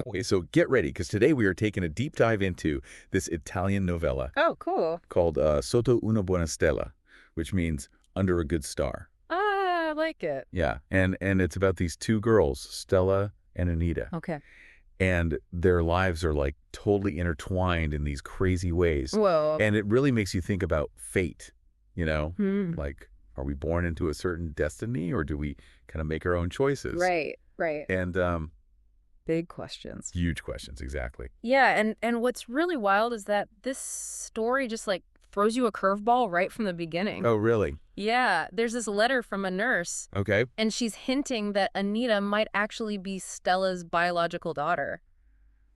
Okay, so get ready, because today we are taking a deep dive into this Italian novella Oh, cool. called Sotto una buona stella, which means under a good star. Ah, I like it. Yeah, and it's about these two girls, Stella and Anita, Okay. and their lives are like totally intertwined in these crazy ways. Whoa. And it really makes you think about fate, you know? Hmm. Like, are we born into a certain destiny, or do we kind of make our own choices? Right, right. And Big questions. huge questions, exactly. Yeah, and what's really wild is that this story just like throws you a curveball right from the beginning. Oh, really? Yeah, there's this letter from a nurse, Okay. and she's hinting that Anita might actually be Stella's biological daughter.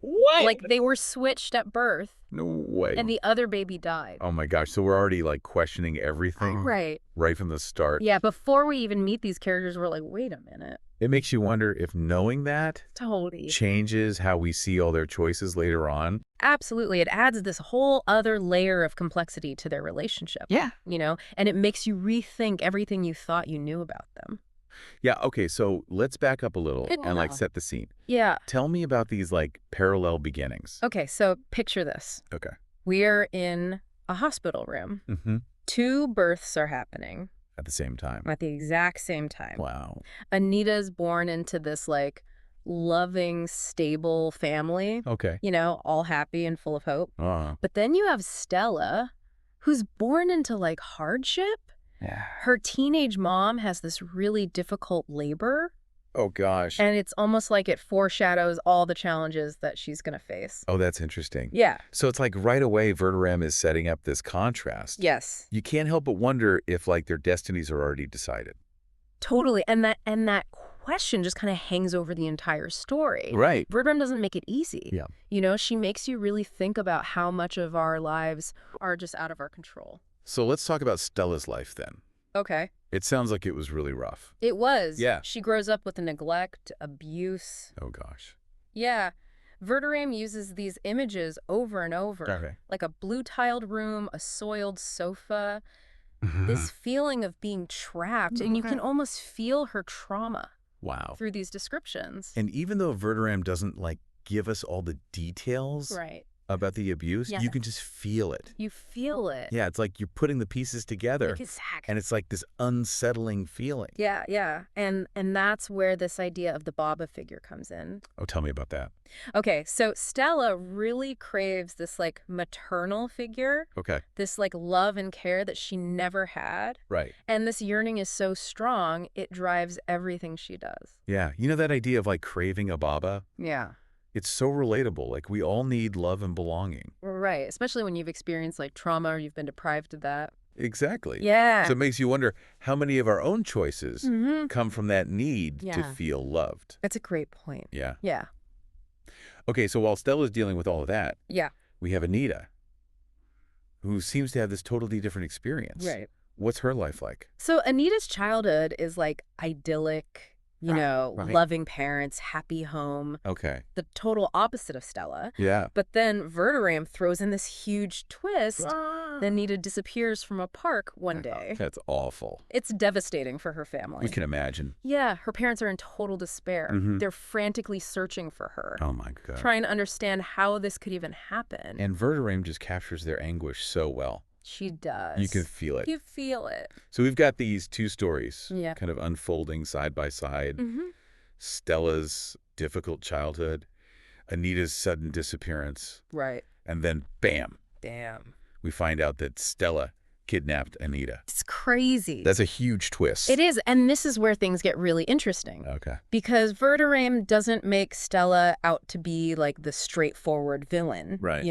What? Like they were switched at birth, No way. and the other baby died. Oh my gosh, so we're already like questioning everything Right. right from the start. Yeah, before we even meet these characters, we're like, wait a minute. It makes you wonder if knowing that Totally. changes how we see all their choices later on. Absolutely. It adds this whole other layer of complexity to their relationship. Yeah. And it makes you rethink everything you thought you knew about them. Yeah, okay, so let's back up a little and like Yeah. set the scene. Yeah. Tell me about these like parallel beginnings. Okay, so picture this. Okay. We're in a hospital room. Mm-hmm. 2 births are happening At the same time. at the exact same time. Wow. Anita's born into this like loving, stable family, Okay. all happy and full of hope. Uh, But then you have Stella, who's born into like hardship. yeah. Her teenage mom has this really difficult labor, Oh gosh. and it's almost like it foreshadows all the challenges that she's going to face. Oh, that's interesting. Yeah. So it's like right away Verdirame is setting up this contrast. Yes. You can't help but wonder if like their destinies are already decided. Totally. And that question just kind of hangs over the entire story. Right. Verdirame doesn't make it easy. Yeah. She makes you really think about how much of our lives are just out of our control. So let's talk about Stella's life then. Okay. It sounds like it was really rough. It was. Yeah. She grows up with neglect, abuse. Oh gosh. Yeah. Verdirame uses these images over and over. Okay. Like a blue-tiled room, a soiled sofa, this feeling of being trapped, and you can almost feel her trauma Wow. through these descriptions. And even though Verdirame doesn't like give us all the details Right. about the abuse, Yeah. you can just feel it. You feel it. Yeah, it's like you're putting the pieces together, Exactly. and it's like this unsettling feeling. Yeah, yeah. And that's where this idea of the Baba figure comes in. Oh, tell me about that. Okay, so Stella really craves this like maternal figure, Okay. this like love and care that she never had. Right. And this yearning is so strong, it drives everything she does. Yeah. You know that idea of like craving a Baba? Yeah. It's so relatable. Like we all need love and belonging. Right, especially when you've experienced like trauma or you've been deprived of that. Exactly. Yeah. So it makes you wonder how many of our own choices come from that need to Yeah. feel loved. That's a great point. Yeah. Yeah. Okay, so while Stella's dealing with all of that, Yeah. we have Anita, who seems to have this totally different experience. Right. What's her life like? So Anita's childhood is like idyllic, Right. loving parents, happy home, Okay. the total opposite of Stella. Yeah. But then Verdirame throws in this huge twist. Then Anita disappears from a park one day. That's awful. It's devastating for her family. We can imagine. Yeah, her parents are in total despair. Mhm. They're frantically searching for her, Oh my God. trying to understand how this could even happen. And Verdirame just captures their anguish so well. She does. You can feel it. You feel it. So we've got these two stories Yeah. kind of unfolding side by side. Stella's difficult childhood, Anita's sudden disappearance, Right. and then bam, Damn. we find out that Stella kidnapped Anita. It's crazy. That's a huge twist. It is, and this is where things get really interesting. Okay. Because Verdirame doesn't make Stella out to be like the straightforward villain. Right.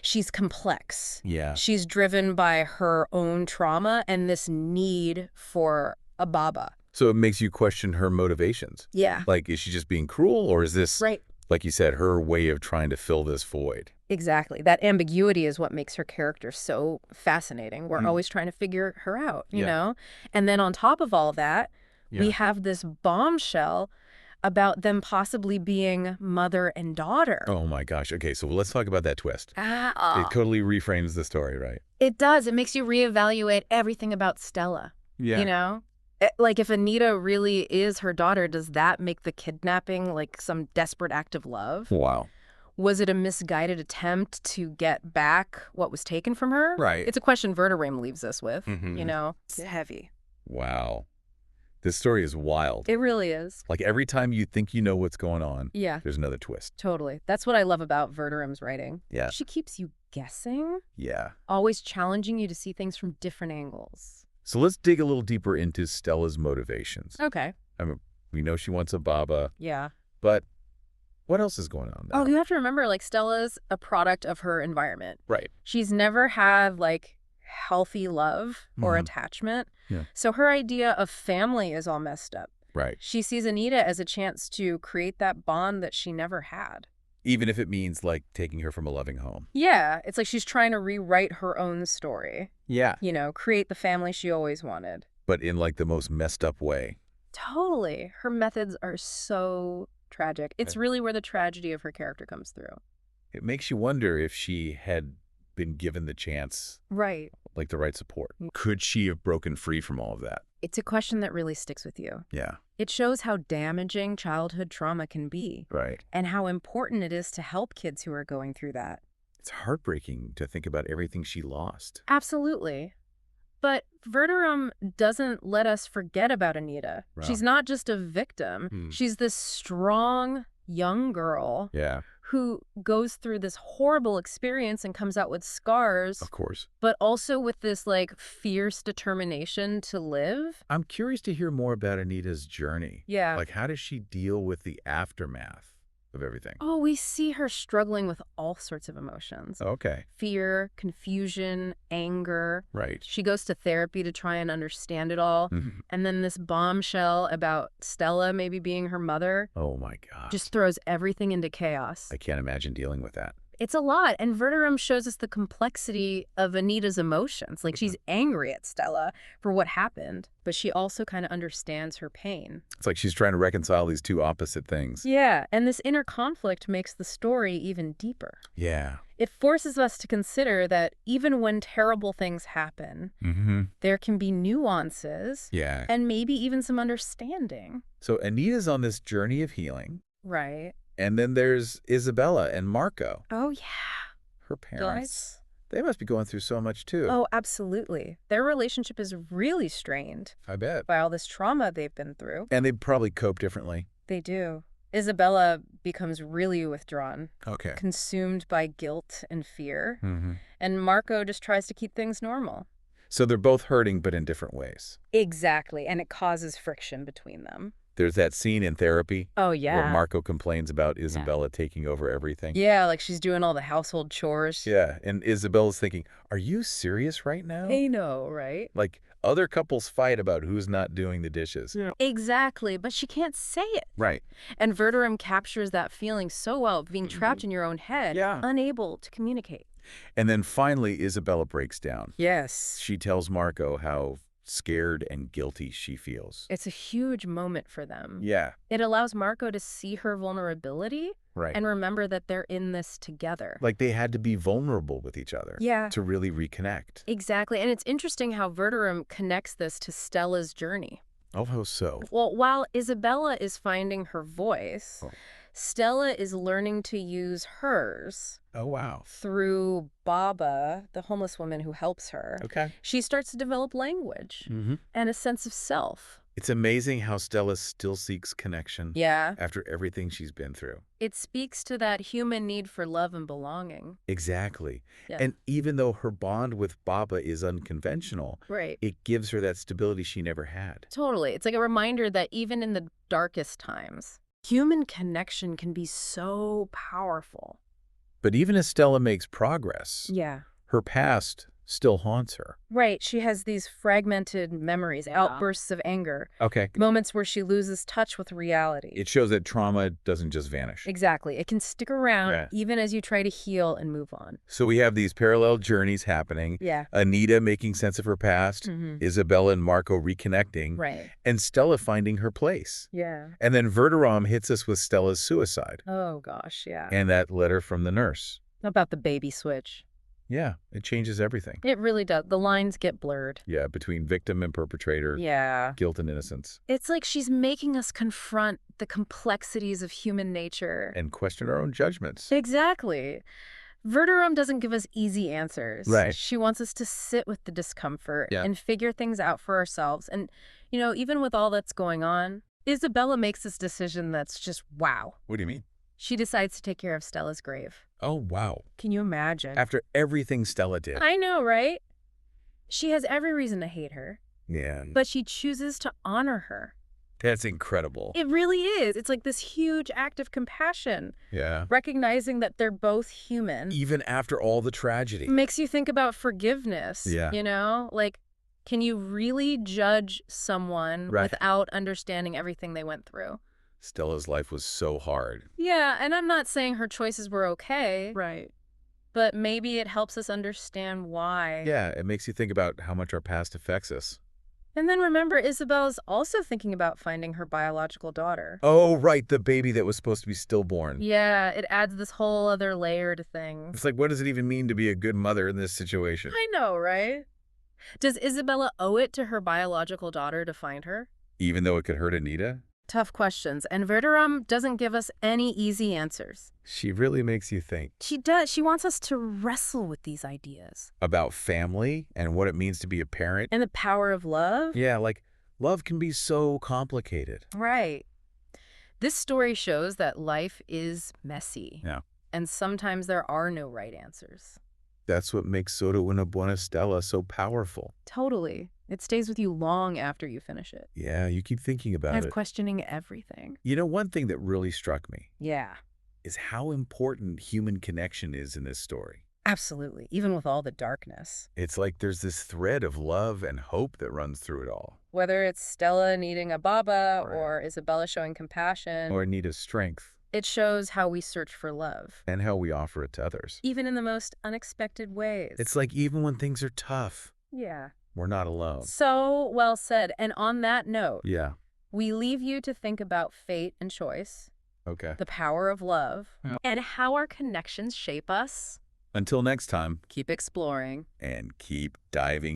She's complex. Yeah. She's driven by her own trauma and this need for a Baba. So it makes you question her motivations. Yeah. Like, is she just being cruel, or is this, Right. like you said, her way of trying to fill this void? Exactly. That ambiguity is what makes her character so fascinating. We're always trying to figure her out, you know? And then on top of all that, we have this bombshell about them possibly being mother and daughter. Oh my gosh. Okay, so let's talk about that twist. Ah. It totally reframes the story, right? It does. It makes you reevaluate everything about Stella. Yeah. Like, if Anita really is her daughter, does that make the kidnapping like some desperate act of love? Wow. Was it a misguided attempt to get back what was taken from her? Right. It's a question Verdirame leaves us with, Mm-hmm. It's heavy. Wow. This story is wild. It really is. Like every time you think you know what's going on, Yeah, there's another twist. totally. That's what I love about Verdirame's writing. Yeah. She keeps you guessing, Yeah. always challenging you to see things from different angles. So let's dig a little deeper into Stella's motivations. Okay. I mean, we know she wants a Baba, Yeah. but what else is going on there? Oh, you have to remember, like, Stella's a product of her environment. Right. She's never had, like, healthy love or attachment. Yeah. So her idea of family is all messed up. Right. She sees Anita as a chance to create that bond that she never had. Even if it means, like, taking her from a loving home. Yeah, it's like she's trying to rewrite her own story. Yeah. Create the family she always wanted. But in, like, the most messed up way. Totally. Her methods are so tragic. It's really where the tragedy of her character comes through. It makes you wonder if she had been given the chance, Right. like the right support. Could she have broken free from all of that? It's a question that really sticks with you. Yeah. It shows how damaging childhood trauma can be Right. and how important it is to help kids who are going through that. It's heartbreaking to think about everything she lost. Absolutely. But Verdirame doesn't let us forget about Anita. Wow. She's not just a victim. She's this strong young girl Yeah. who goes through this horrible experience and comes out with scars, Of course. but also with this like fierce determination to live. I'm curious to hear more about Anita's journey. Yeah. Like, how does she deal with the aftermath of everything? Oh, we see her struggling with all sorts of emotions. Okay. Fear, confusion, anger. Right. She goes to therapy to try and understand it all. Mhm. And then this bombshell about Stella maybe being her mother Oh, my God. just throws everything into chaos. I can't imagine dealing with that. It's a lot. And Verdirame shows us the complexity of Anita's emotions. Like, she's angry at Stella for what happened, but she also kind of understands her pain. It's like she's trying to reconcile these two opposite things. Yeah, and this inner conflict makes the story even deeper. Yeah. It forces us to consider that even when terrible things happen, Mm-hmm. there can be nuances Yeah. and maybe even some understanding. So Anita's on this journey of healing. Right. And then there's Isabella and Marco, Oh, yeah. her parents. They must be going through so much, too. Oh, absolutely. Their relationship is really strained I bet. by all this trauma they've been through. And they probably cope differently. They do. Isabella becomes really withdrawn, Okay. consumed by guilt and fear. Mm-hmm. And Marco just tries to keep things normal. So they're both hurting, but in different ways. Exactly. And it causes friction between them. There's that scene in therapy Oh, where yeah. Marco complains about Isabella taking over everything. Yeah, like she's doing all the household chores. Yeah, and Isabella's thinking, are you serious right now? I know, right? Like, other couples fight about who's not doing the dishes. Yeah. Exactly, but she can't say it. Right. And Verdirame captures that feeling so well, being trapped in your own head, Yeah. unable to communicate. And then finally, Isabella breaks down. Yes. She tells Marco how scared and guilty she feels. It's a huge moment for them. Yeah. It allows Marco to see her vulnerability Right. and remember that they're in this together. Like they had to be vulnerable with each other. Yeah. To really reconnect. Exactly. And it's interesting how Verdirame connects this to Stella's journey. Oh, how so? Well, while Isabella is finding her voice, Stella is learning to use hers Oh, wow. through Baba, the homeless woman who helps her. Okay. She starts to develop language and a sense of self. It's amazing how Stella still seeks connection Yeah. after everything she's been through. It speaks to that human need for love and belonging. Exactly. Yeah. And even though her bond with Baba is unconventional, Right. it gives her that stability she never had. Totally. It's like a reminder that even in the darkest times, human connection can be so powerful. But even as Stella makes progress, Yeah. her past still haunts her. Right. She has these fragmented memories, outbursts of anger, Okay. moments where she loses touch with reality. It shows that trauma doesn't just vanish. Exactly. It can stick around Yeah. even as you try to heal and move on. So we have these parallel journeys happening. Yeah. Anita making sense of her past, Isabella and Marco reconnecting, Right. and Stella finding her place. Yeah. And then Verdirame hits us with Stella's suicide Oh, gosh. Yeah. and that letter from the nurse. About the baby switch. Yeah, it changes everything. It really does. The lines get blurred. Yeah, between victim and perpetrator, Yeah. guilt and innocence. It's like she's making us confront the complexities of human nature. And question our own judgments. Exactly. Verdirame doesn't give us easy answers. Right. She wants us to sit with the discomfort Yeah. and figure things out for ourselves. And, even with all that's going on, Isabella makes this decision that's just wow. What do you mean? She decides to take care of Stella's grave. Oh, wow. Can you imagine? After everything Stella did. I know, right? She has every reason to hate her, Yeah. but she chooses to honor her. That's incredible. It really is. It's like this huge act of compassion. Yeah. Recognizing that they're both human. Even after all the tragedy. Makes you think about forgiveness. Yeah. Like, can you really judge someone without understanding everything they went through? Stella's life was so hard. Yeah, and I'm not saying her choices were okay. Right. But maybe it helps us understand why. Yeah, it makes you think about how much our past affects us. And then remember, Isabella's also thinking about finding her biological daughter. Oh, right, the baby that was supposed to be stillborn. Yeah, it adds this whole other layer to things. It's like, what does it even mean to be a good mother in this situation? I know, right? Does Isabella owe it to her biological daughter to find her? Even though it could hurt Anita? Tough questions, and Verdirame doesn't give us any easy answers. She really makes you think. She does. She wants us to wrestle with these ideas. About family and what it means to be a parent. And the power of love? Yeah, like, love can be so complicated. Right. This story shows that life is messy. Yeah. And sometimes there are no right answers. That's what makes Sotto, buona stella so powerful. Totally. It stays with you long after you finish it. Yeah, you keep thinking about Kind it. of questioning everything. One thing that really struck me Yeah. is how important human connection is in this story. Absolutely. Even with all the darkness. It's like there's this thread of love and hope that runs through it all. Whether it's Stella needing a baba Right. or Isabella showing compassion, Or Anita's strength. it shows how we search for love. And how we offer it to others. Even in the most unexpected ways. It's like even when things are tough, Yeah. we're not alone. So well said. And on that note, Yeah. we leave you to think about fate and choice, Okay. the power of love, Yeah. and how our connections shape us. Until next time, Keep exploring. and keep diving